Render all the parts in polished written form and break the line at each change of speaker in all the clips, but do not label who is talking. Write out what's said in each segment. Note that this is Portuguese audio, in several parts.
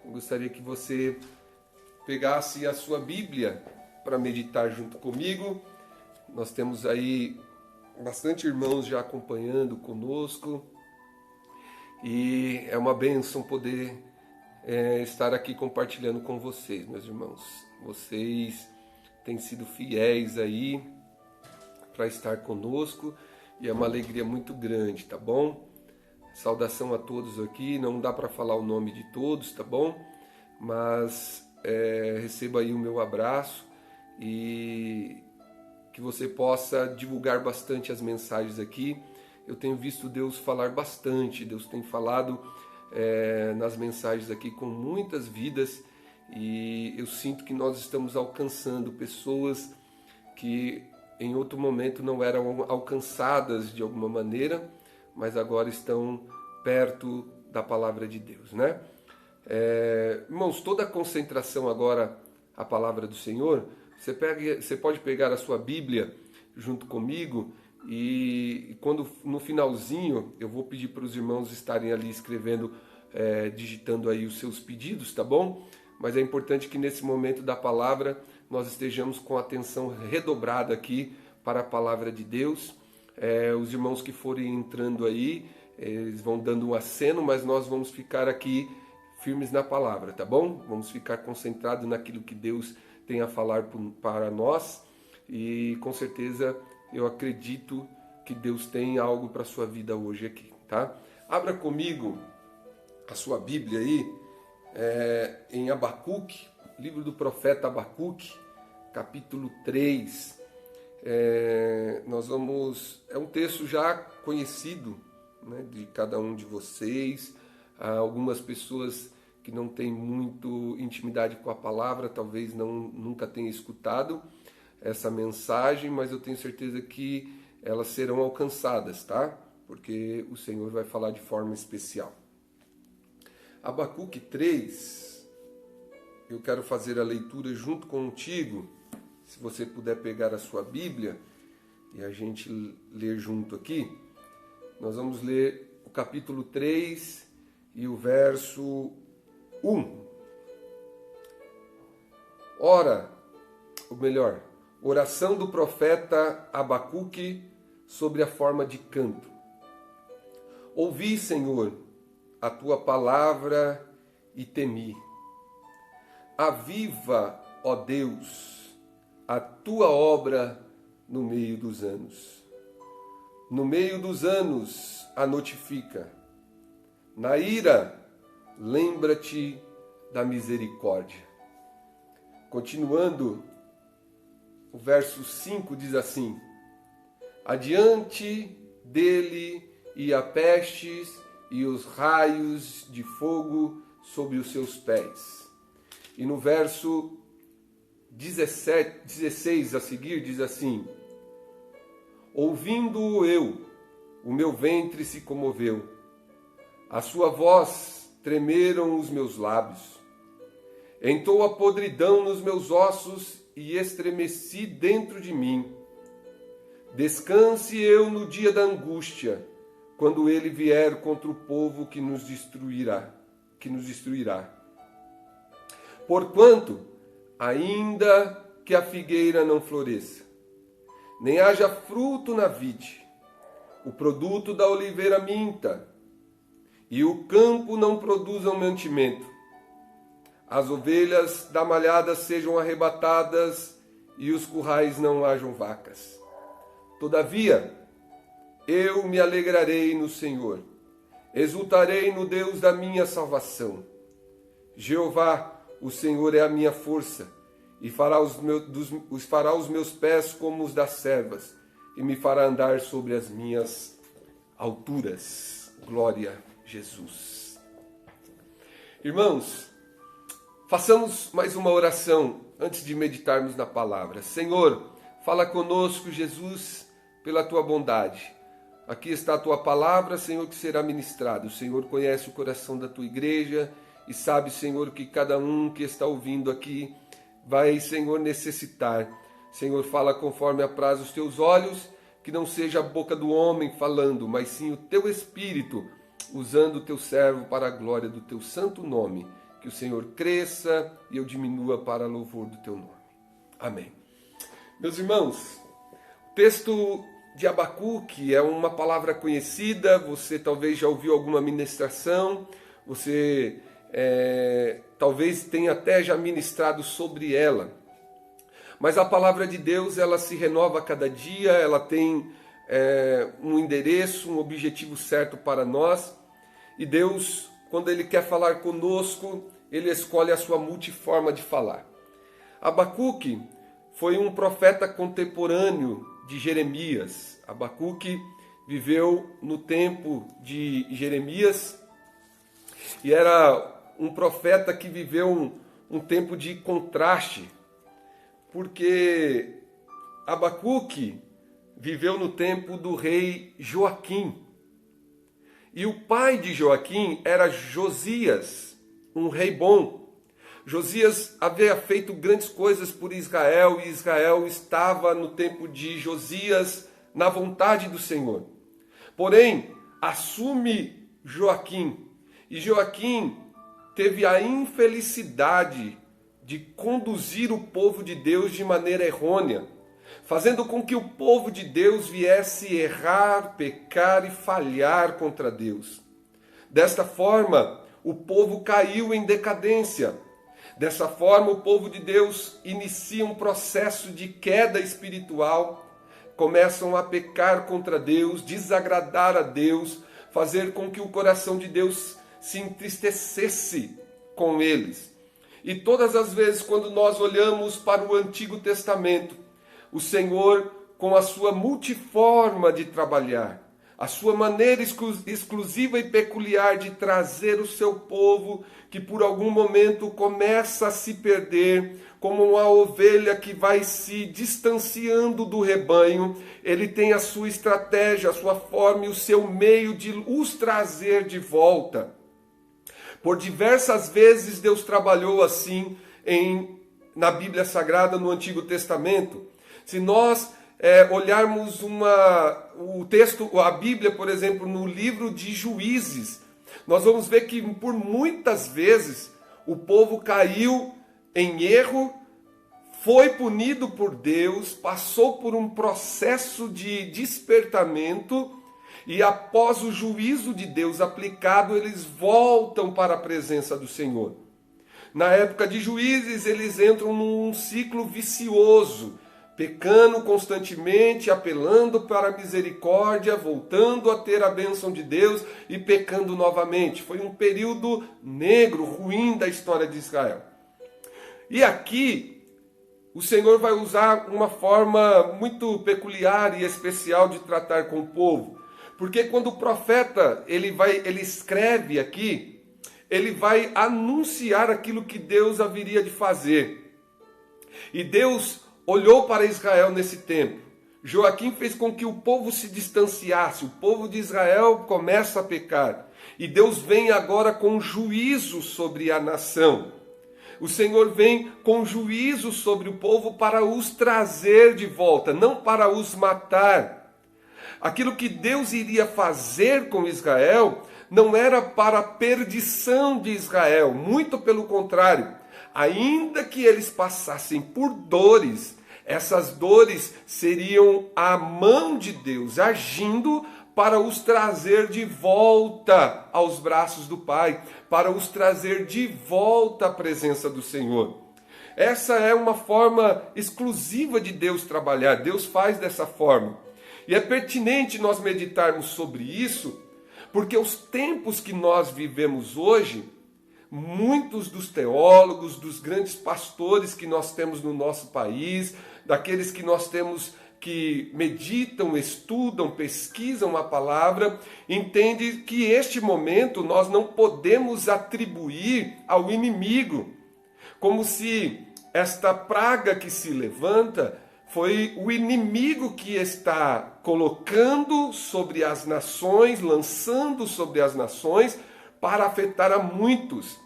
Eu gostaria que você pegasse a sua Bíblia para meditar junto comigo. Nós temos aí bastante irmãos já acompanhando conosco e é uma bênção poder estar aqui compartilhando com vocês, meus irmãos. Vocês têm sido fiéis aí para estar conosco e é uma alegria muito grande, tá bom? Saudação a todos aqui, não dá para falar o nome de todos, tá bom? Mas receba aí o meu abraço e que você possa divulgar bastante as mensagens aqui. Eu tenho visto Deus falar bastante, Deus tem falado nas mensagens aqui com muitas vidas e eu sinto que nós estamos alcançando pessoas que em outro momento não eram alcançadas de alguma maneira, mas agora estão perto da palavra de Deus, né? Irmãos, toda a concentração agora à palavra do Senhor, você pode pegar a sua Bíblia junto comigo e quando no finalzinho eu vou pedir para os irmãos estarem ali escrevendo, digitando aí os seus pedidos, tá bom? Mas é importante que nesse momento da palavra nós estejamos com atenção redobrada aqui para a palavra de Deus. Os irmãos que forem entrando aí, eles vão dando um aceno, mas nós vamos ficar aqui firmes na palavra, tá bom? Vamos ficar concentrados naquilo que Deus tem a falar para nós e com certeza eu acredito que Deus tem algo para a sua vida hoje aqui, tá? Abra comigo a sua Bíblia aí em Abacuque, livro do profeta Abacuque, capítulo 3. É um texto já conhecido, né, de cada um de vocês. Algumas pessoas que não têm muito intimidade com a palavra, talvez nunca tenham escutado essa mensagem, mas eu tenho certeza que elas serão alcançadas, tá? Porque o Senhor vai falar de forma especial. Abacuque 3, eu quero fazer a leitura junto contigo. Se você puder pegar a sua Bíblia e a gente ler junto aqui, nós vamos ler o capítulo 3 e o verso 1. Oração do profeta Abacuque sobre a forma de canto. Ouvi, Senhor, a tua palavra e temi. Aviva, ó Deus, a tua obra no meio dos anos. No meio dos anos a notifica. Na ira, lembra-te da misericórdia. Continuando, o verso 5 diz assim: adiante dele ia pestes e os raios de fogo sobre os seus pés. E no verso 16 a seguir diz assim: ouvindo-o eu, o meu ventre se comoveu, a sua voz tremeram os meus lábios. Entrou a podridão nos meus ossos e estremeci dentro de mim. Descanse eu no dia da angústia, quando ele vier contra o povo que nos destruirá. Porquanto, ainda que a figueira não floresça, nem haja fruto na vide, o produto da oliveira minta, e o campo não produza um mantimento, as ovelhas da malhada sejam arrebatadas, e os currais não hajam vacas. Todavia, eu me alegrarei no Senhor, exultarei no Deus da minha salvação. Jeová, o Senhor é a minha força, e fará os meus pés como os das servas, e me fará andar sobre as minhas alturas. Glória a Jesus. Irmãos, façamos mais uma oração antes de meditarmos na palavra. Senhor, fala conosco, Jesus, pela tua bondade. Aqui está a tua palavra, Senhor, que será ministrada. O Senhor conhece o coração da tua igreja e sabe, Senhor, que cada um que está ouvindo aqui vai, Senhor, necessitar. Senhor, fala conforme apraz os teus olhos, que não seja a boca do homem falando, mas sim o teu Espírito, usando o teu servo para a glória do teu santo nome. que o Senhor cresça e eu diminua para louvor do teu nome. Amém. Meus irmãos, o texto de Abacuque é uma palavra conhecida, você talvez já ouviu alguma ministração, você talvez tenha até já ministrado sobre ela. Mas a palavra de Deus, ela se renova a cada dia, ela tem um endereço, um objetivo certo para nós. E Deus, quando Ele quer falar conosco, Ele escolhe a sua multiforma de falar. Abacuque foi um profeta contemporâneo de Jeremias. Abacuque viveu no tempo de Jeremias e era um profeta que viveu um tempo de contraste, porque Abacuque viveu no tempo do rei Joaquim. E o pai de Joaquim era Josias, um rei bom. Josias havia feito grandes coisas por Israel e Israel estava no tempo de Josias na vontade do Senhor. Porém, assume Joaquim e Joaquim teve a infelicidade de conduzir o povo de Deus de maneira errônea, fazendo com que o povo de Deus viesse errar, pecar e falhar contra Deus. Desta forma, o povo caiu em decadência. Dessa forma, o povo de Deus inicia um processo de queda espiritual, começam a pecar contra Deus, desagradar a Deus, fazer com que o coração de Deus se entristecesse com eles. E todas as vezes quando nós olhamos para o Antigo Testamento, o Senhor, com a sua multiforma de trabalhar, a sua maneira exclusiva e peculiar de trazer o seu povo, que por algum momento começa a se perder, como uma ovelha que vai se distanciando do rebanho, ele tem a sua estratégia, a sua forma e o seu meio de os trazer de volta. Por diversas vezes Deus trabalhou assim na Bíblia Sagrada, no Antigo Testamento. Se nós olharmos o texto, a Bíblia, por exemplo, no livro de Juízes, nós vamos ver que por muitas vezes o povo caiu em erro, foi punido por Deus, passou por um processo de despertamento e após o juízo de Deus aplicado, eles voltam para a presença do Senhor. Na época de Juízes, eles entram num ciclo vicioso, pecando constantemente, apelando para a misericórdia, voltando a ter a bênção de Deus e pecando novamente. Foi um período negro, ruim da história de Israel. E aqui, o Senhor vai usar uma forma muito peculiar e especial de tratar com o povo. Porque quando o profeta ele escreve aqui, ele vai anunciar aquilo que Deus haveria de fazer. E Deus olhou para Israel nesse tempo. Joaquim fez com que o povo se distanciasse, o povo de Israel começa a pecar. E Deus vem agora com juízo sobre a nação. O Senhor vem com juízo sobre o povo para os trazer de volta, não para os matar. Aquilo que Deus iria fazer com Israel não era para a perdição de Israel, muito pelo contrário. Ainda que eles passassem por dores, essas dores seriam a mão de Deus agindo para os trazer de volta aos braços do Pai, para os trazer de volta à presença do Senhor. Essa é uma forma exclusiva de Deus trabalhar, Deus faz dessa forma. E é pertinente nós meditarmos sobre isso, porque os tempos que nós vivemos hoje, muitos dos teólogos, dos grandes pastores que nós temos no nosso país, daqueles que nós temos que meditam, estudam, pesquisam a palavra, entendem que este momento nós não podemos atribuir ao inimigo, como se esta praga que se levanta foi o inimigo que está colocando sobre as nações, lançando sobre as nações para afetar a muitos.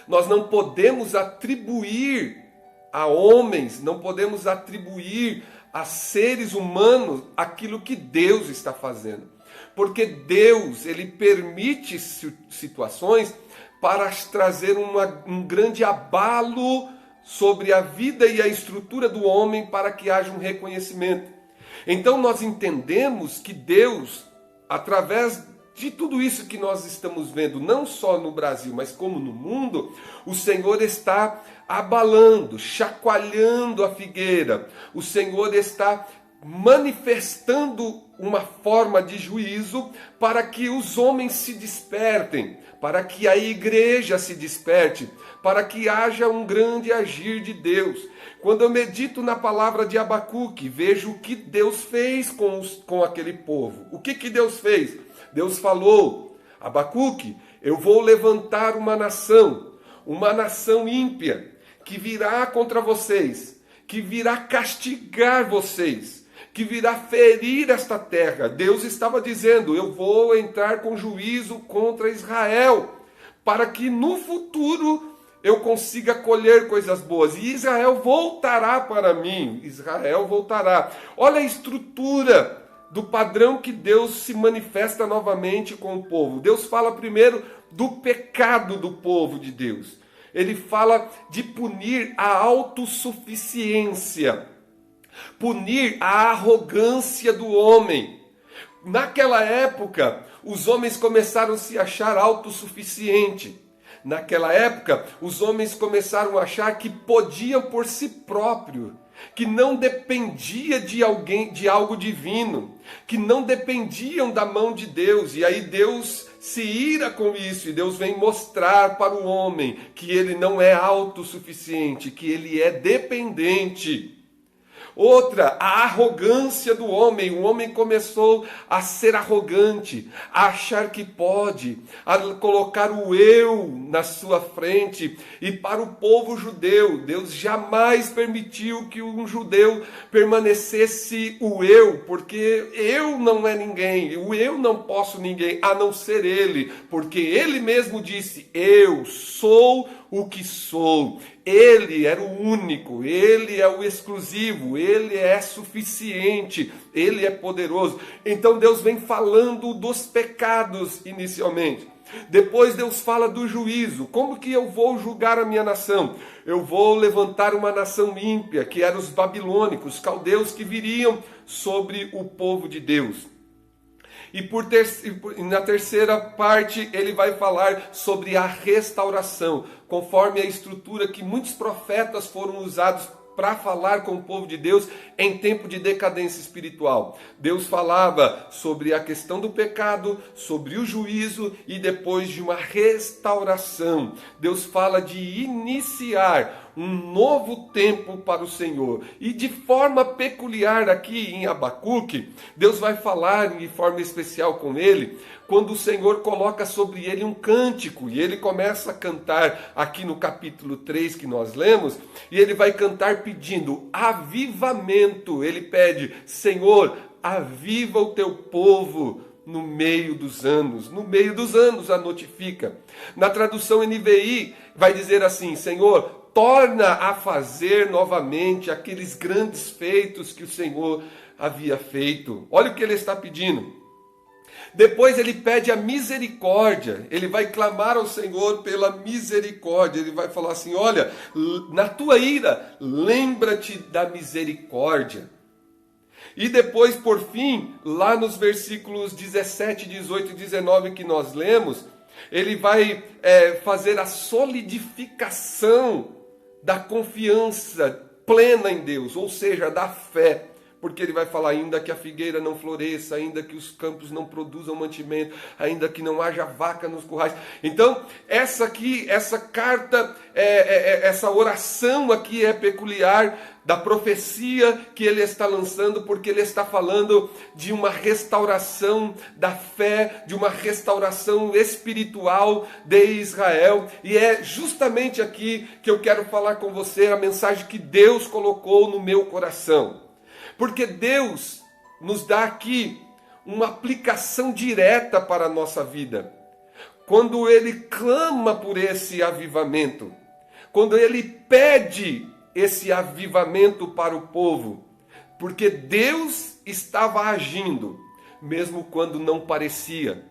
Nós não podemos atribuir a homens, não podemos atribuir a seres humanos aquilo que Deus está fazendo. porque Deus, ele permite situações para trazer um grande abalo sobre a vida e a estrutura do homem para que haja um reconhecimento. Então nós entendemos que Deus, através de tudo isso que nós estamos vendo, não só no Brasil, mas como no mundo, o Senhor está abalando, chacoalhando a figueira. O Senhor está manifestando uma forma de juízo para que os homens se despertem, para que a igreja se desperte, para que haja um grande agir de Deus. Quando eu medito na palavra de Abacuque, vejo o que Deus fez com aquele povo. O que Deus fez? Deus falou: Abacuque, eu vou levantar uma nação ímpia, que virá contra vocês, que virá castigar vocês, que virá ferir esta terra. Deus estava dizendo: eu vou entrar com juízo contra Israel, para que no futuro eu consiga colher coisas boas. E Israel voltará para mim. Israel voltará. Olha a estrutura do padrão que Deus se manifesta novamente com o povo. Deus fala primeiro do pecado do povo de Deus. Ele fala de punir a autossuficiência, punir a arrogância do homem. Naquela época, os homens começaram a se achar autossuficientes. Naquela época, os homens começaram a achar que podiam por si próprios, que não dependia de alguém, de algo divino, que não dependiam da mão de Deus. E aí Deus se ira com isso, e Deus vem mostrar para o homem que ele não é autossuficiente, que ele é dependente. Outra, a arrogância do homem. O homem começou a ser arrogante, a achar que pode, a colocar o eu na sua frente. E para o povo judeu, Deus jamais permitiu que um judeu permanecesse o eu, porque eu não é ninguém, o eu não posso ninguém, a não ser ele, porque ele mesmo disse: eu sou o que sou. Ele era o único, ele é o exclusivo, ele é suficiente, ele é poderoso. Então Deus vem falando dos pecados inicialmente. Depois Deus fala do juízo. Como que eu vou julgar a minha nação? Eu vou levantar uma nação ímpia, que eram os babilônicos, os caldeus que viriam sobre o povo de Deus. E na terceira parte ele vai falar sobre a restauração, conforme a estrutura que muitos profetas foram usados para falar com o povo de Deus em tempo de decadência espiritual. Deus falava sobre a questão do pecado, sobre o juízo e depois de uma restauração. Deus fala de iniciar um novo tempo para o Senhor. E de forma peculiar aqui em Abacuque, Deus vai falar de forma especial com ele, quando o Senhor coloca sobre ele um cântico, e ele começa a cantar aqui no capítulo 3 que nós lemos, e ele vai cantar pedindo avivamento. Ele pede: Senhor, aviva o teu povo no meio dos anos a notifica. Na tradução NVI vai dizer assim: Senhor, torna a fazer novamente aqueles grandes feitos que o Senhor havia feito. Olha o que ele está pedindo. Depois ele pede a misericórdia, ele vai clamar ao Senhor pela misericórdia, ele vai falar assim: olha, na tua ira, lembra-te da misericórdia. E depois, por fim, lá nos versículos 17, 18 e 19 que nós lemos, ele vai fazer a solidificação da confiança plena em Deus, ou seja, da fé. Porque ele vai falar: ainda que a figueira não floresça, ainda que os campos não produzam mantimento, ainda que não haja vaca nos currais. Então, essa carta, essa oração aqui é peculiar da profecia que ele está lançando, porque ele está falando de uma restauração da fé, de uma restauração espiritual de Israel. E é justamente aqui que eu quero falar com você a mensagem que Deus colocou no meu coração. Porque Deus nos dá aqui uma aplicação direta para a nossa vida. Quando Ele clama por esse avivamento, quando Ele pede esse avivamento para o povo, porque Deus estava agindo, mesmo quando não parecia.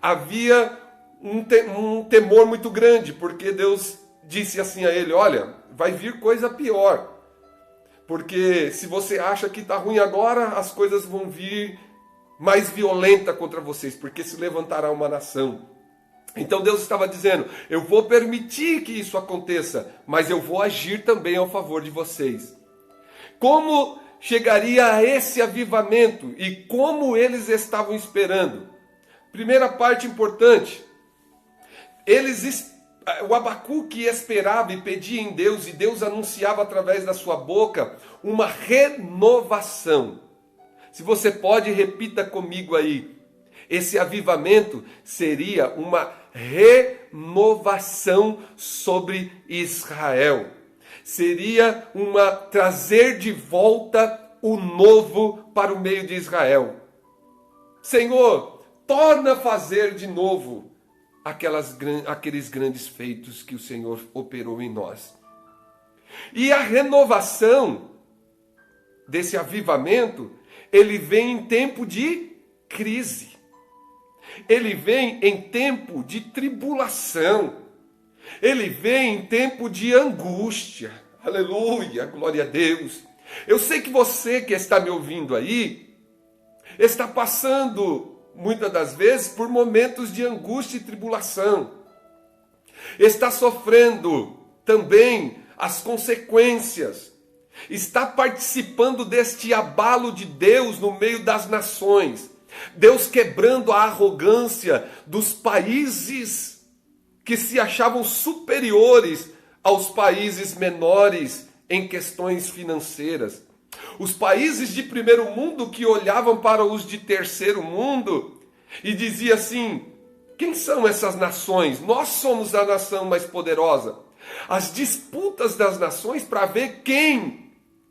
Havia um temor muito grande, porque Deus disse assim a ele: olha, vai vir coisa pior. Porque se você acha que está ruim agora, as coisas vão vir mais violenta contra vocês, porque se levantará uma nação. Então Deus estava dizendo: eu vou permitir que isso aconteça, mas eu vou agir também ao favor de vocês. Como chegaria a esse avivamento e como eles estavam esperando? Primeira parte importante, o Abacuque esperava e pedia em Deus, e Deus anunciava através da sua boca uma renovação. Se você pode, repita comigo aí. Esse avivamento seria uma renovação sobre Israel. Seria trazer de volta o novo para o meio de Israel. Senhor, torna a fazer de novo aqueles grandes feitos que o Senhor operou em nós. E a renovação desse avivamento, ele vem em tempo de crise. Ele vem em tempo de tribulação. Ele vem em tempo de angústia. Aleluia, glória a Deus. Eu sei que você que está me ouvindo aí, está passando muitas das vezes por momentos de angústia e tribulação. Está sofrendo também as consequências. Está participando deste abalo de Deus no meio das nações. Deus quebrando a arrogância dos países que se achavam superiores aos países menores em questões financeiras. Os países de primeiro mundo que olhavam para os de terceiro mundo e diziam assim: quem são essas nações? Nós somos a nação mais poderosa. As disputas das nações para ver quem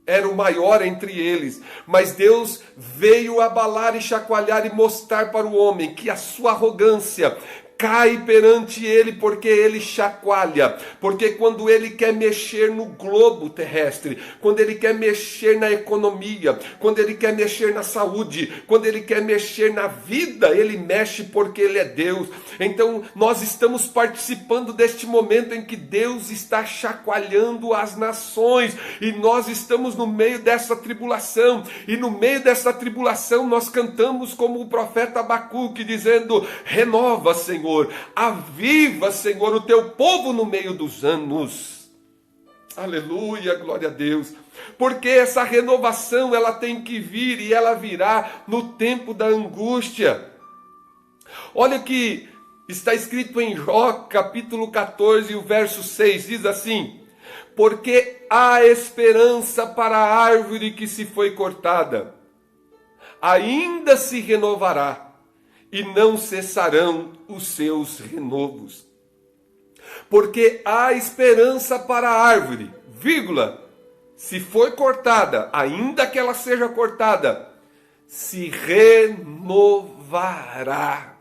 era o maior entre eles. Mas Deus veio abalar e chacoalhar e mostrar para o homem que a sua arrogância cai perante ele, porque ele chacoalha, porque quando ele quer mexer no globo terrestre, quando ele quer mexer na economia, quando ele quer mexer na saúde, quando ele quer mexer na vida, ele mexe porque ele é Deus. Então nós estamos participando deste momento em que Deus está chacoalhando as nações, e nós estamos no meio dessa tribulação, e no meio dessa tribulação nós cantamos como o profeta Abacuque, dizendo: renova, Senhor, aviva, Senhor, o teu povo no meio dos anos. Aleluia, glória a Deus. Porque essa renovação, ela tem que vir, e ela virá no tempo da angústia. Olha o que está escrito em Jó, capítulo 14, o verso 6, diz assim: porque há esperança para a árvore que se foi cortada, ainda se renovará, e não cessarão os seus renovos. Porque há esperança para a árvore, vírgula, se foi cortada, ainda que ela seja cortada, se renovará.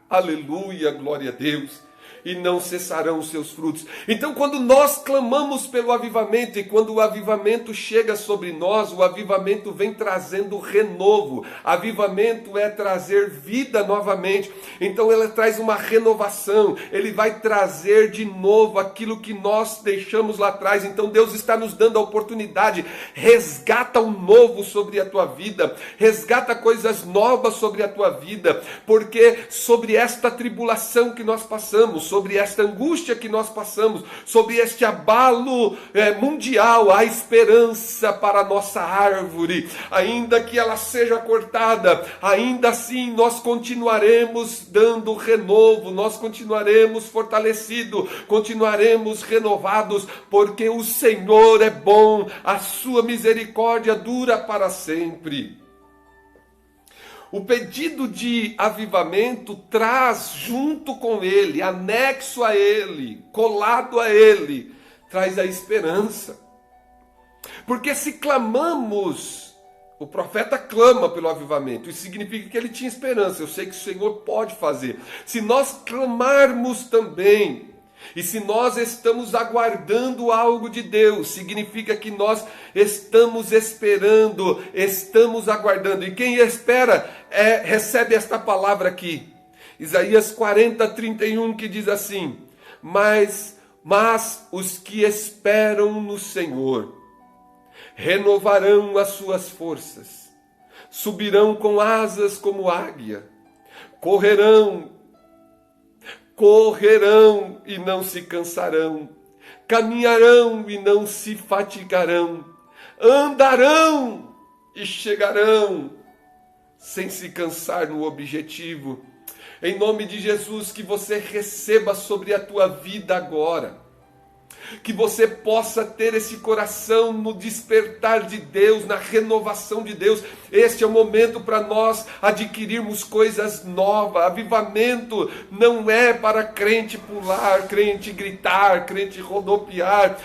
Aleluia, glória a Deus. E não cessarão os seus frutos. Então, quando nós clamamos pelo avivamento, e quando o avivamento chega sobre nós, o avivamento vem trazendo renovo. Avivamento é trazer vida novamente. Então ele traz uma renovação, ele vai trazer de novo aquilo que nós deixamos lá atrás. Então Deus está nos dando a oportunidade. Resgata o novo sobre a tua vida, resgata coisas novas sobre a tua vida, porque sobre esta tribulação que nós passamos, sobre esta angústia que nós passamos, sobre este abalo mundial, há esperança para a nossa árvore. Ainda que ela seja cortada, ainda assim nós continuaremos dando renovo, nós continuaremos fortalecidos, continuaremos renovados, porque o Senhor é bom, a sua misericórdia dura para sempre. O pedido de avivamento traz junto com ele, anexo a ele, colado a ele, traz a esperança. Porque se clamamos, o profeta clama pelo avivamento, isso significa que ele tinha esperança. Eu sei que o Senhor pode fazer. Se nós clamarmos também, E se nós estamos aguardando algo de Deus, significa que nós estamos esperando, estamos aguardando. E quem espera recebe esta palavra aqui. Isaías 40:31, que diz assim: Mas os que esperam no Senhor renovarão as suas forças, subirão com asas como águia, correrão e não se cansarão, caminharão e não se fatigarão, andarão e chegarão sem se cansar no objetivo. Em nome de Jesus, que você receba sobre a tua vida agora, que você possa ter esse coração no despertar de Deus, na renovação de Deus. Este é o momento para nós adquirirmos coisas novas. Avivamento não é para crente pular, crente gritar, crente rodopiar.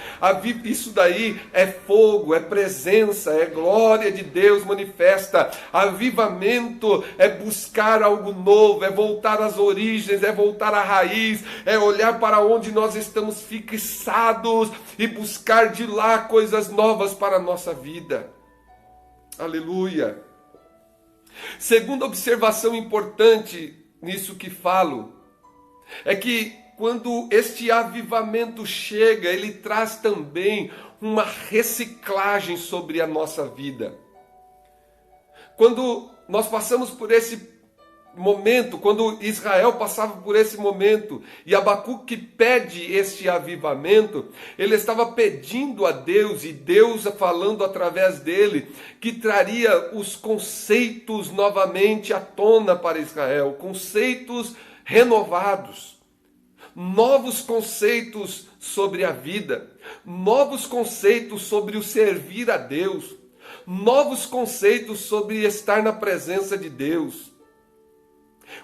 Isso daí é fogo, é presença, é glória de Deus manifesta. Avivamento é buscar algo novo, é voltar às origens, é voltar à raiz, é olhar para onde nós estamos fixados e buscar de lá coisas novas para a nossa vida. Aleluia. Segunda observação importante nisso que falo, é que quando este avivamento chega, ele traz também uma reciclagem sobre a nossa vida. Quando nós passamos por esse momento, quando Israel passava por esse momento, e Abacuque pede este avivamento, ele estava pedindo a Deus, e Deus falando através dele, que traria os conceitos novamente à tona para Israel, conceitos renovados, novos conceitos sobre a vida, novos conceitos sobre o servir a Deus, novos conceitos sobre estar na presença de Deus.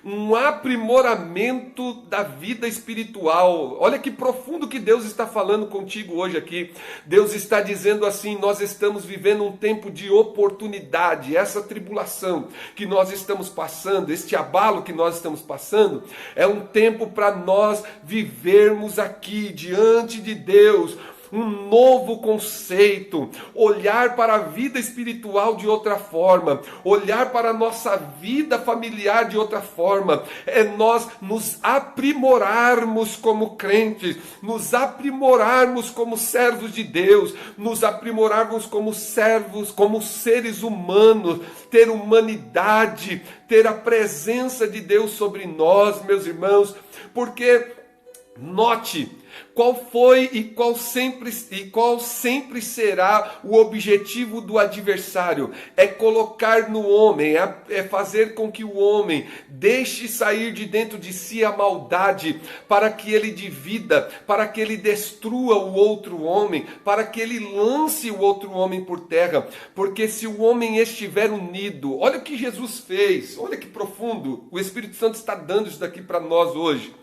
Um aprimoramento da vida espiritual. Olha que profundo que Deus está falando contigo hoje aqui. Deus está dizendo assim: nós estamos vivendo um tempo de oportunidade. Essa tribulação que nós estamos passando, este abalo que nós estamos passando, é um tempo para nós vivermos aqui diante de Deus um novo conceito, olhar para a vida espiritual de outra forma, olhar para a nossa vida familiar de outra forma, é nós nos aprimorarmos como crentes, nos aprimorarmos como servos de Deus, nos aprimorarmos como servos, como seres humanos, ter humanidade, ter a presença de Deus sobre nós, meus irmãos, porque note qual foi e qual sempre será o objetivo do adversário. É colocar no homem, é fazer com que o homem deixe sair de dentro de si a maldade, para que ele divida, para que ele destrua o outro homem, para que ele lance o outro homem por terra. Porque se o homem estiver unido, olha o que Jesus fez, olha que profundo, o Espírito Santo está dando isso daqui para nós hoje.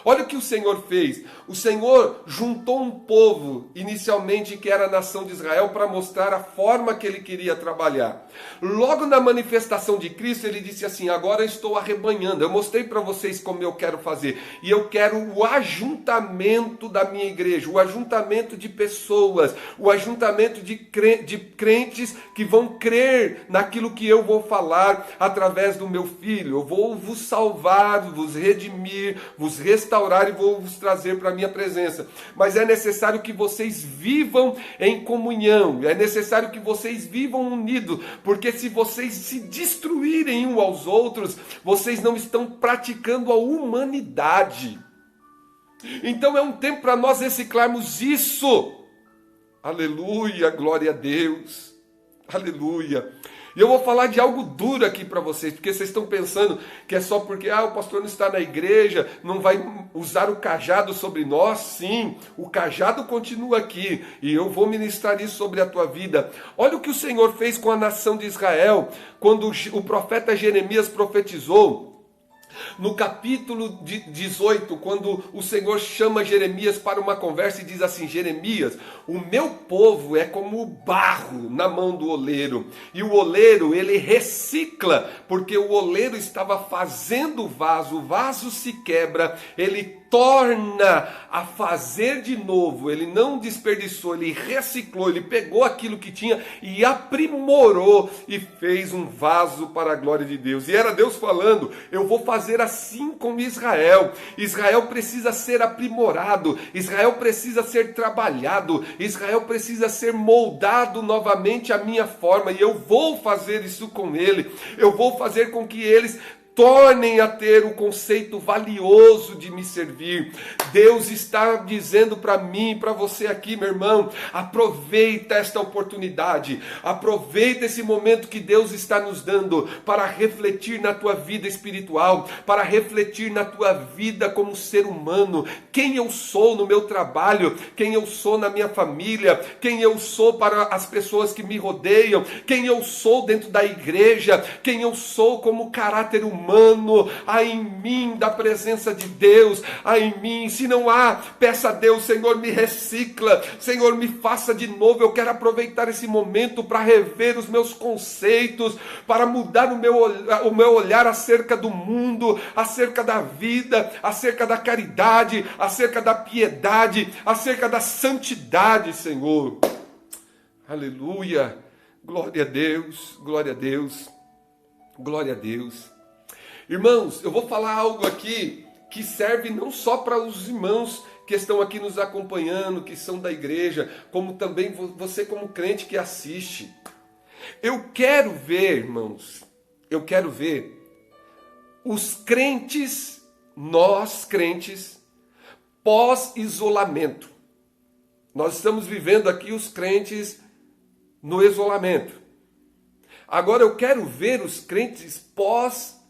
Olha o que o Senhor fez. O Senhor juntou um povo, inicialmente que era a nação de Israel, para mostrar a forma que ele queria trabalhar. Logo na manifestação de Cristo, ele disse assim: agora eu estou arrebanhando. Eu mostrei para vocês como eu quero fazer. E eu quero o ajuntamento da minha igreja, o ajuntamento de pessoas, o ajuntamento de crentes que vão crer naquilo que eu vou falar através do meu filho. Eu vou vos salvar, vos redimir, vos restaurar e vou vos trazer para a minha presença. Mas é necessário que vocês vivam em comunhão, é necessário que vocês vivam unidos, porque se vocês se destruírem uns aos outros, vocês não estão praticando a humanidade. Então é um tempo para nós reciclarmos isso. Aleluia, glória a Deus. Aleluia. E eu vou falar de algo duro aqui para vocês, porque vocês estão pensando que é só porque o pastor não está na igreja, não vai usar o cajado sobre nós. Sim, o cajado continua aqui, e eu vou ministrar isso sobre a tua vida. Olha o que o Senhor fez com a nação de Israel, quando o profeta Jeremias profetizou. No capítulo 18, quando o Senhor chama Jeremias para uma conversa e diz assim: Jeremias, o meu povo é como o barro na mão do oleiro, e o oleiro ele recicla, porque o oleiro estava fazendo o vaso se quebra, ele torna a fazer de novo. Ele não desperdiçou, ele reciclou, ele pegou aquilo que tinha e aprimorou e fez um vaso para a glória de Deus. E era Deus falando: eu vou fazer assim com Israel. Israel precisa ser aprimorado, Israel precisa ser trabalhado, Israel precisa ser moldado novamente à minha forma, e eu vou fazer isso com ele. Eu vou fazer com que eles tornem a ter o conceito valioso de me servir. Deus está dizendo para mim e para você aqui, meu irmão, aproveita esta oportunidade, aproveita esse momento que Deus está nos dando para refletir na tua vida espiritual, para refletir na tua vida como ser humano, quem eu sou no meu trabalho, quem eu sou na minha família, quem eu sou para as pessoas que me rodeiam, quem eu sou dentro da igreja, quem eu sou como caráter humano. Há em mim da presença de Deus, há em mim. Se não há, peça a Deus: Senhor, me recicla, Senhor, me faça de novo. Eu quero aproveitar esse momento para rever os meus conceitos, para mudar o meu olhar acerca do mundo, acerca da vida, acerca da caridade, acerca da piedade, acerca da santidade, Senhor. Aleluia, glória a Deus, glória a Deus, glória a Deus. Irmãos, eu vou falar algo aqui que serve não só para os irmãos que estão aqui nos acompanhando, que são da igreja, como também você como crente que assiste. Eu quero ver, irmãos, eu quero ver os crentes, nós crentes, pós-isolamento. Nós estamos vivendo aqui os crentes no isolamento. Agora eu quero ver os crentes pós-isolamento.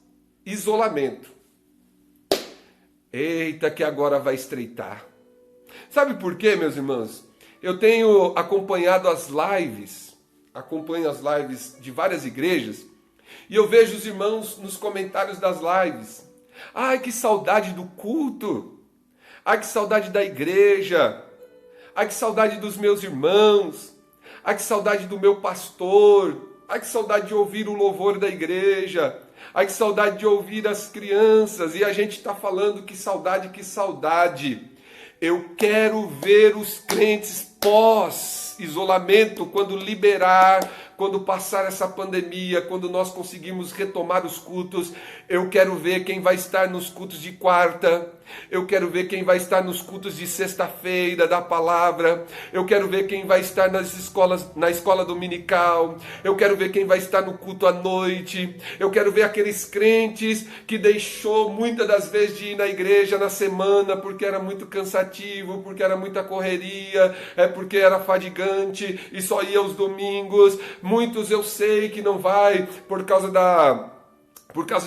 Eita, que agora vai estreitar. Sabe por quê, meus irmãos? Eu tenho acompanho as lives de várias igrejas, e eu vejo os irmãos nos comentários das lives: ai, que saudade do culto, ai, que saudade da igreja, ai, que saudade dos meus irmãos, ai, que saudade do meu pastor, ai, que saudade de ouvir o louvor da igreja, ai, que saudade de ouvir as crianças. E a gente está falando que saudade, que saudade. Eu quero ver os crentes pós-isolamento, quando liberar, quando passar essa pandemia, quando nós conseguirmos retomar os cultos. Eu quero ver quem vai estar nos cultos de quarta, eu quero ver quem vai estar nos cultos de sexta-feira da palavra, eu quero ver quem vai estar na escola dominical, eu quero ver quem vai estar no culto à noite, eu quero ver aqueles crentes que deixou muitas das vezes de ir na igreja na semana porque era muito cansativo, porque era muita correria, porque era fadigante e só ia aos domingos. Muitos eu sei que não vai por causa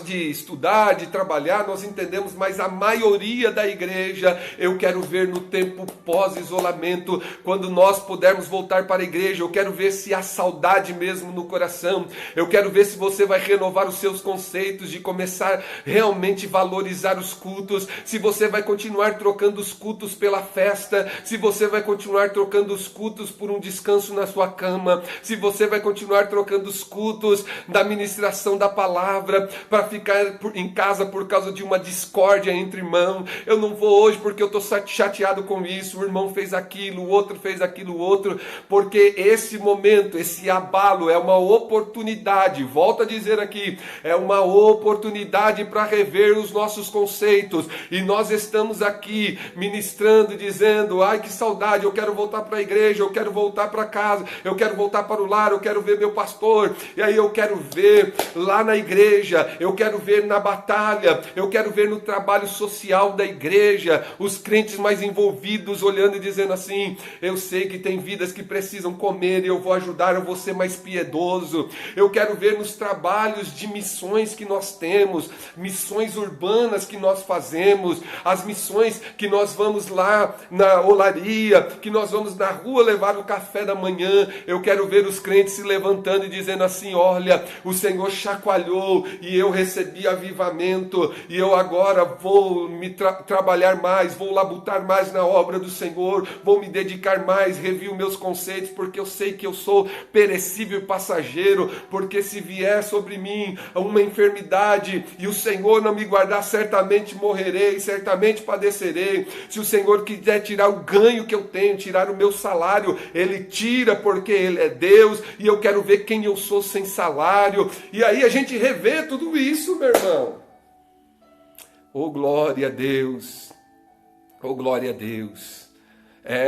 de estudar, de trabalhar, nós entendemos, mas a maioria da igreja, eu quero ver no tempo pós-isolamento, quando nós pudermos voltar para a igreja, eu quero ver se há saudade mesmo no coração, eu quero ver se você vai renovar os seus conceitos, de começar realmente a valorizar os cultos, se você vai continuar trocando os cultos pela festa, se você vai continuar trocando os cultos por um descanso na sua cama, se você vai continuar trocando os cultos da ministração da palavra, para ficar em casa por causa de uma discórdia entre irmãos. Eu não vou hoje porque eu estou chateado com isso, o irmão fez aquilo, o outro fez aquilo, o outro, porque esse momento, esse abalo é uma oportunidade, volto a dizer aqui, é uma oportunidade para rever os nossos conceitos, e nós estamos aqui ministrando, dizendo: ai, que saudade, eu quero voltar para a igreja, eu quero voltar para casa, eu quero voltar para o lar, eu quero ver meu pastor, e aí eu quero ver lá na igreja, eu quero ver na batalha, eu quero ver no trabalho social da igreja, os crentes mais envolvidos olhando e dizendo assim: eu sei que tem vidas que precisam comer e eu vou ajudar, eu vou ser mais piedoso. Eu quero ver nos trabalhos de missões que nós temos, missões urbanas que nós fazemos, as missões que nós vamos lá na olaria, que nós vamos na rua levar o café da manhã. Eu quero ver os crentes se levantando e dizendo assim: olha, o Senhor chacoalhou e eu recebi avivamento, e eu agora vou me trabalhar mais, vou labutar mais na obra do Senhor, vou me dedicar mais, revi os meus conceitos, porque eu sei que eu sou perecível e passageiro, porque se vier sobre mim uma enfermidade e o Senhor não me guardar, certamente morrerei, certamente padecerei. Se o Senhor quiser tirar o ganho que eu tenho, tirar o meu salário, Ele tira, porque Ele é Deus, e eu quero ver quem eu sou sem salário. E aí a gente revê tudo isso, meu irmão. Oh, glória a Deus! Oh, glória a Deus!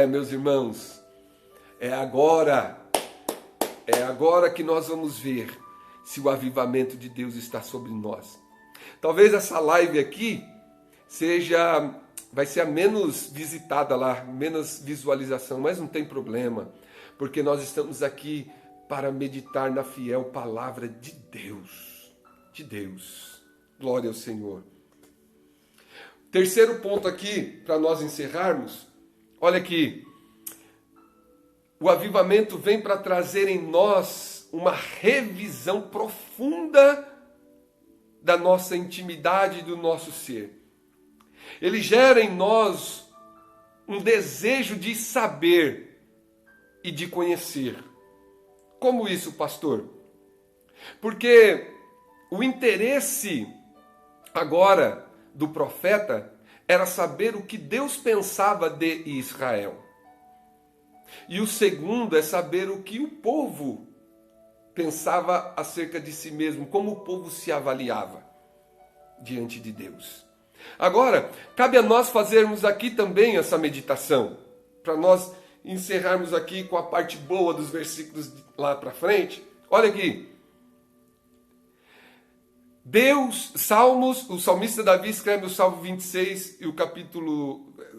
Meus irmãos, é agora que nós vamos ver se o avivamento de Deus está sobre nós. Talvez essa live aqui vai ser a menos visitada lá, menos visualização, mas não tem problema, porque nós estamos aqui para meditar na fiel palavra de Deus. De Deus. Glória ao Senhor. Terceiro ponto aqui, para nós encerrarmos. Olha aqui. O avivamento vem para trazer em nós uma revisão profunda da nossa intimidade e do nosso ser. Ele gera em nós um desejo de saber e de conhecer. Como isso, pastor? Porque o interesse agora do profeta era saber o que Deus pensava de Israel. E o segundo é saber o que o povo pensava acerca de si mesmo, como o povo se avaliava diante de Deus. Agora, cabe a nós fazermos aqui também essa meditação, para nós encerrarmos aqui com a parte boa dos versículos lá para frente. Olha aqui. O salmista Davi escreve o Salmo 26 e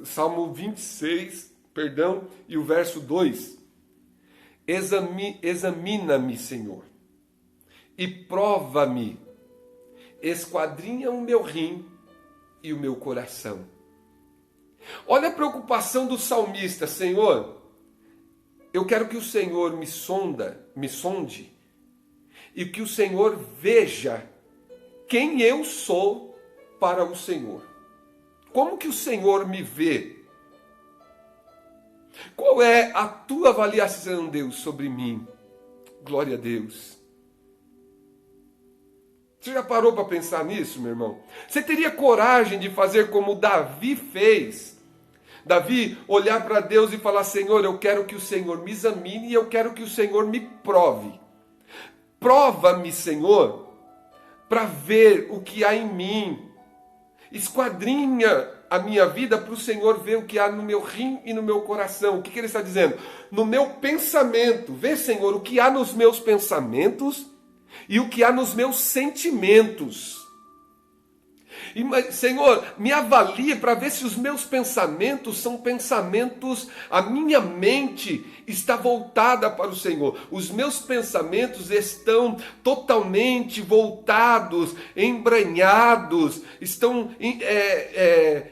Salmo 26, e o verso 2. Examina-me, Senhor, e prova-me, esquadrinha o meu rim e o meu coração. Olha a preocupação do salmista. Senhor, eu quero que o Senhor me sonde, e que o Senhor veja quem eu sou para o Senhor. Como que o Senhor me vê? Qual é a tua avaliação, Deus, sobre mim? Glória a Deus. Você já parou para pensar nisso, meu irmão? Você teria coragem de fazer como Davi fez? Davi olhar para Deus e falar: Senhor, eu quero que o Senhor me examine e eu quero que o Senhor me prove. Prova-me, Senhor, para ver o que há em mim. Esquadrinha a minha vida para o Senhor ver o que há no meu rim e no meu coração. O que ele está dizendo? No meu pensamento. Vê, Senhor, o que há nos meus pensamentos e o que há nos meus sentimentos. Senhor, me avalie para ver se os meus pensamentos são pensamentos, a minha mente está voltada para o Senhor. Os meus pensamentos estão totalmente voltados, embranhados, estão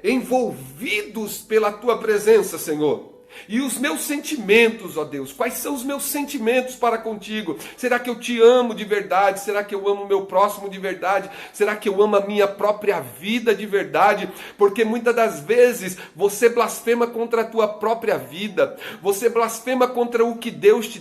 envolvidos pela Tua presença, Senhor. E os meus sentimentos, ó Deus, quais são os meus sentimentos para contigo? Será que eu te amo de verdade? Será que eu amo o meu próximo de verdade? Será que eu amo a minha própria vida de verdade? Porque muitas das vezes você blasfema contra a tua própria vida, você blasfema contra o que Deus te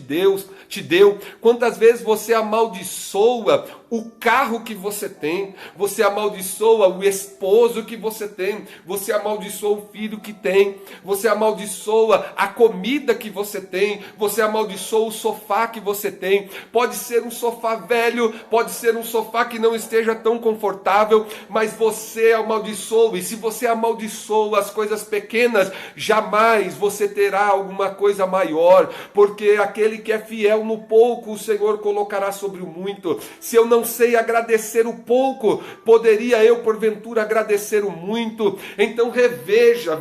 deu. Quantas vezes você amaldiçoa o carro que você tem, você amaldiçoa o esposo que você tem, você amaldiçoa o filho que tem, você amaldiçoa a comida que você tem, você amaldiçoa o sofá que você tem. Pode ser um sofá velho, pode ser um sofá que não esteja tão confortável, mas você amaldiçoa. E se você amaldiçoa as coisas pequenas, jamais você terá alguma coisa maior, porque aquele que é fiel no pouco, o Senhor colocará sobre o muito. Se eu não sei agradecer o pouco, poderia eu porventura agradecer o muito? Então veja,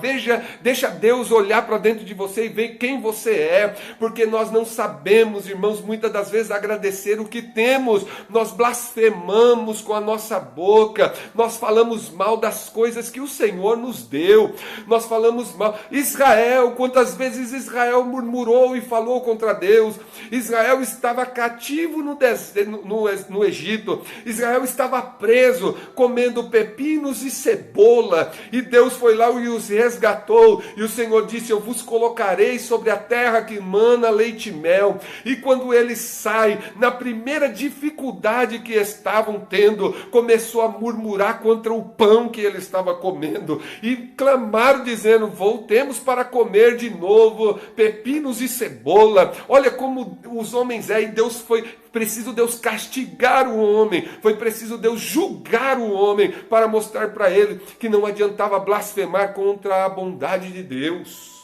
deixa Deus olhar para dentro de você e ver quem você é, porque nós não sabemos, irmãos, muitas das vezes agradecer o que temos. Nós blasfemamos com a nossa boca, nós falamos mal das coisas que o Senhor nos deu, nós falamos mal. Israel, quantas vezes Israel murmurou e falou contra Deus? Israel estava cativo no Egito, Egito. Israel estava preso, comendo pepinos e cebola, e Deus foi lá e os resgatou, e o Senhor disse: eu vos colocarei sobre a terra que mana leite e mel. E quando ele sai, na primeira dificuldade que estavam tendo, começou a murmurar contra o pão que ele estava comendo, e clamaram dizendo: voltemos para comer de novo pepinos e cebola. Olha como os homens e Deus foi preciso Deus castigar o homem, foi preciso Deus julgar o homem para mostrar para ele que não adiantava blasfemar contra a bondade de Deus.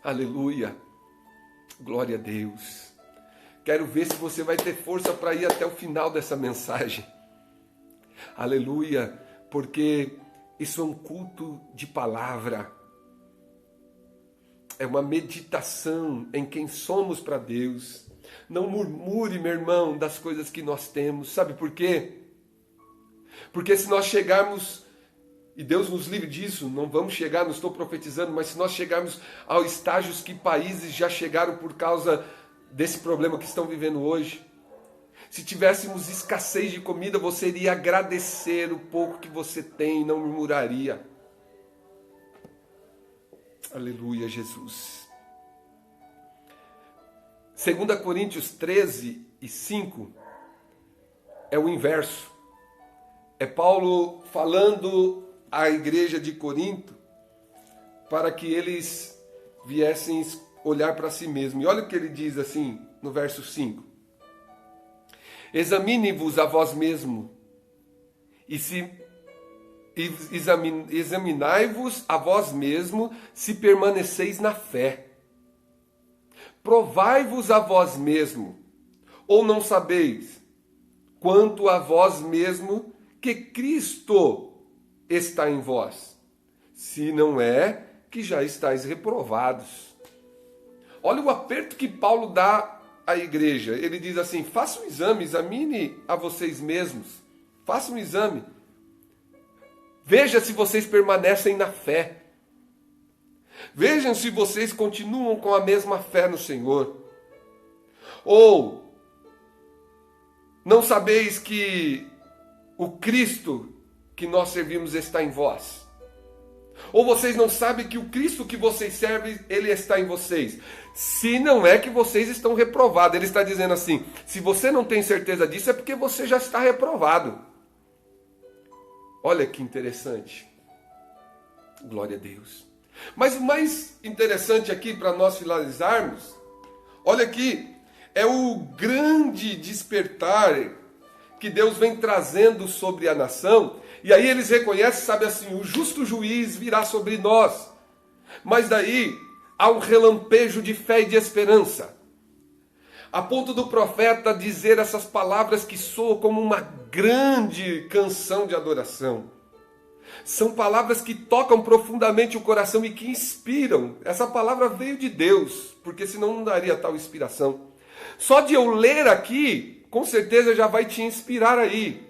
Aleluia, glória a Deus. Quero ver se você vai ter força para ir até o final dessa mensagem. Aleluia, porque isso é um culto de palavra. É uma meditação em quem somos para Deus. Não murmure, meu irmão, das coisas que nós temos. Sabe por quê? Porque se nós chegarmos, e Deus nos livre disso, não vamos chegar, não estou profetizando, mas se nós chegarmos aos estágios que países já chegaram por causa desse problema que estão vivendo hoje, se tivéssemos escassez de comida, você iria agradecer o pouco que você tem e não murmuraria. Aleluia, Jesus. 2 Coríntios 13 e 5 é o inverso. É Paulo falando à igreja de Corinto para que eles viessem olhar para si mesmos. E olha o que ele diz assim no verso 5. Examine-vos a vós mesmo examinai-vos a vós mesmo se permaneceis na fé. Provai-vos a vós mesmo, ou não sabeis, quanto a vós mesmo, que Cristo está em vós, se não é que já estáis reprovados. Olha o aperto que Paulo dá à igreja. Ele diz assim: faça um exame, examine a vocês mesmos, faça um exame. Veja se vocês permanecem na fé. Vejam se vocês continuam com a mesma fé no Senhor. Ou não sabeis que o Cristo que nós servimos está em vós? Ou vocês não sabem que o Cristo que vocês servem, ele está em vocês? Se não é que vocês estão reprovados. Ele está dizendo assim: se você não tem certeza disso, é porque você já está reprovado. Olha que interessante. Glória a Deus. Mas o mais interessante aqui para nós finalizarmos, olha aqui, é o grande despertar que Deus vem trazendo sobre a nação. E aí eles reconhecem, sabe assim, o justo juiz virá sobre nós. Mas daí há um relampejo de fé e de esperança. A ponto do profeta dizer essas palavras que soam como uma grande canção de adoração. São palavras que tocam profundamente o coração e que inspiram. Essa palavra veio de Deus, porque senão não daria tal inspiração. Só de eu ler aqui, com certeza já vai te inspirar aí.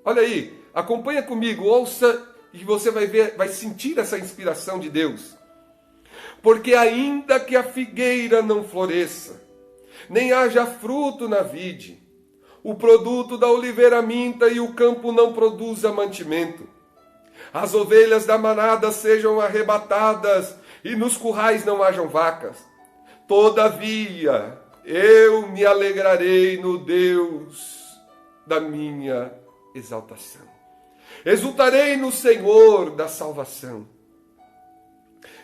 Olha aí, acompanha comigo, ouça e você vai ver, vai sentir essa inspiração de Deus. Porque ainda que a figueira não floresça, nem haja fruto na vide, o produto da oliveira minta e o campo não produza mantimento, as ovelhas da manada sejam arrebatadas e nos currais não hajam vacas, todavia eu me alegrarei no Deus da minha exaltação. Exultarei no Senhor da salvação.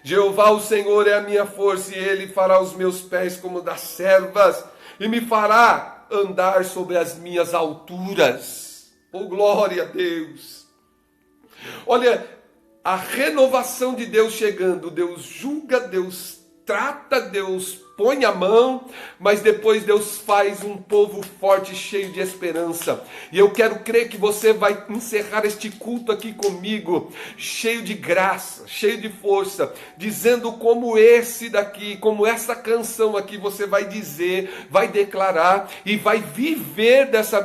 Jeová o Senhor é a minha força e Ele fará os meus pés como das servas e me fará andar sobre as minhas alturas. Oh, glória a Deus! Olha, a renovação de Deus chegando. Deus julga, Deus trata, Deus põe a mão, mas depois Deus faz um povo forte, cheio de esperança. E eu quero crer que você vai encerrar este culto aqui comigo, cheio de graça, cheio de força, dizendo como esse daqui, como essa canção aqui, você vai dizer, vai declarar e vai viver dessa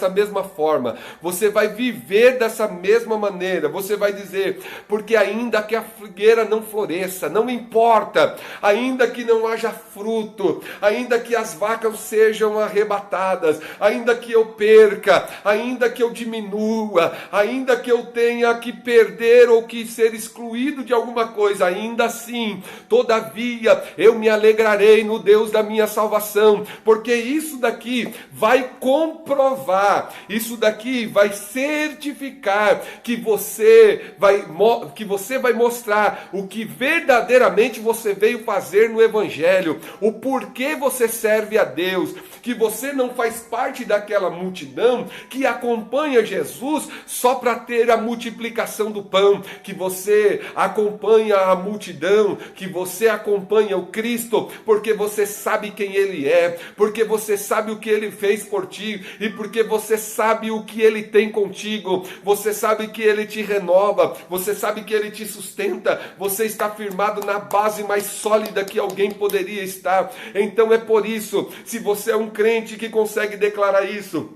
mesma forma. Você vai viver dessa mesma maneira. Você vai dizer, porque ainda que a figueira não floresça, não importa, ainda que não não haja fruto, ainda que as vacas sejam arrebatadas, ainda que eu perca, ainda que eu diminua, ainda que eu tenha que perder ou que ser excluído de alguma coisa, ainda assim, todavia, eu me alegrarei no Deus da minha salvação, porque isso daqui vai comprovar, isso daqui vai certificar que você vai mostrar o que verdadeiramente você veio fazer no Evangelho, o porquê você serve a Deus, que você não faz parte daquela multidão que acompanha Jesus só para ter a multiplicação do pão, que você acompanha a multidão, que você acompanha o Cristo, porque você sabe quem Ele é, porque você sabe o que Ele fez por ti, e porque você sabe o que Ele tem contigo, você sabe que Ele te renova, você sabe que Ele te sustenta, você está firmado na base mais sólida que alguém poderia estar. Então é por isso, se você é um crente que consegue declarar isso,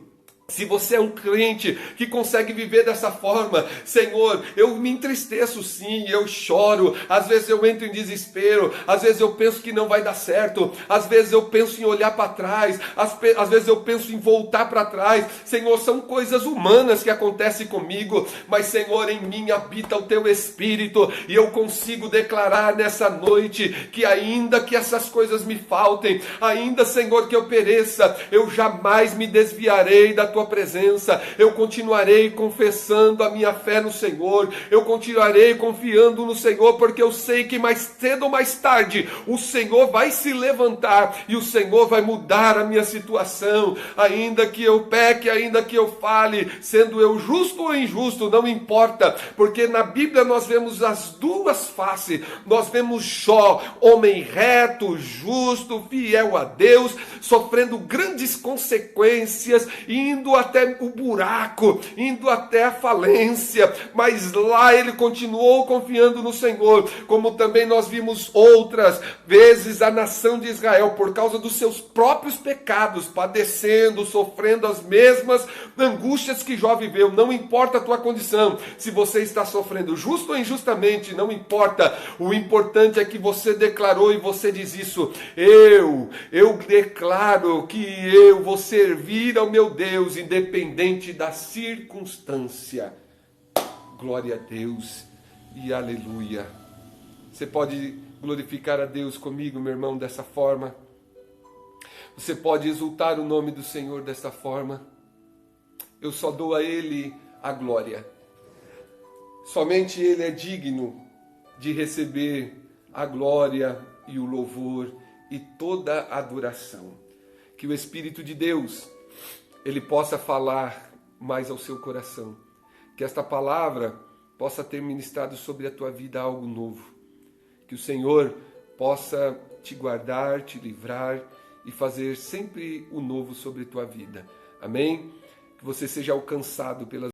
se você é um crente que consegue viver dessa forma, Senhor, eu me entristeço sim, eu choro, às vezes eu entro em desespero, às vezes eu penso que não vai dar certo, às vezes eu penso em olhar para trás, às vezes eu penso em voltar para trás, Senhor, são coisas humanas que acontecem comigo, mas Senhor, em mim habita o Teu Espírito, e eu consigo declarar nessa noite, que ainda que essas coisas me faltem, ainda Senhor que eu pereça, eu jamais me desviarei da Tua presença, eu continuarei confessando a minha fé no Senhor, eu continuarei confiando no Senhor, porque eu sei que mais cedo ou mais tarde o Senhor vai se levantar e o Senhor vai mudar a minha situação, ainda que eu peque, ainda que eu fale, sendo eu justo ou injusto, não importa, porque na Bíblia nós vemos as duas faces, nós vemos Jó, homem reto, justo, fiel a Deus, sofrendo grandes consequências, indo até o buraco, indo até a falência, mas lá ele continuou confiando no Senhor, como também nós vimos outras vezes a nação de Israel, por causa dos seus próprios pecados, padecendo, sofrendo as mesmas angústias que Jó viveu. Não importa a tua condição, se você está sofrendo justo ou injustamente, não importa, o importante é que você declarou e você diz isso, eu declaro que eu vou servir ao meu Deus, independente da circunstância. Glória a Deus e aleluia. Você pode glorificar a Deus comigo, meu irmão, dessa forma. Você pode exultar o nome do Senhor dessa forma. Eu só dou a Ele a glória. Somente Ele é digno de receber a glória e o louvor e toda a adoração. Que o Espírito de Deus, Ele possa falar mais ao seu coração. Que esta palavra possa ter ministrado sobre a tua vida algo novo. Que o Senhor possa te guardar, te livrar e fazer sempre o novo sobre a tua vida. Amém? Que você seja alcançado pelas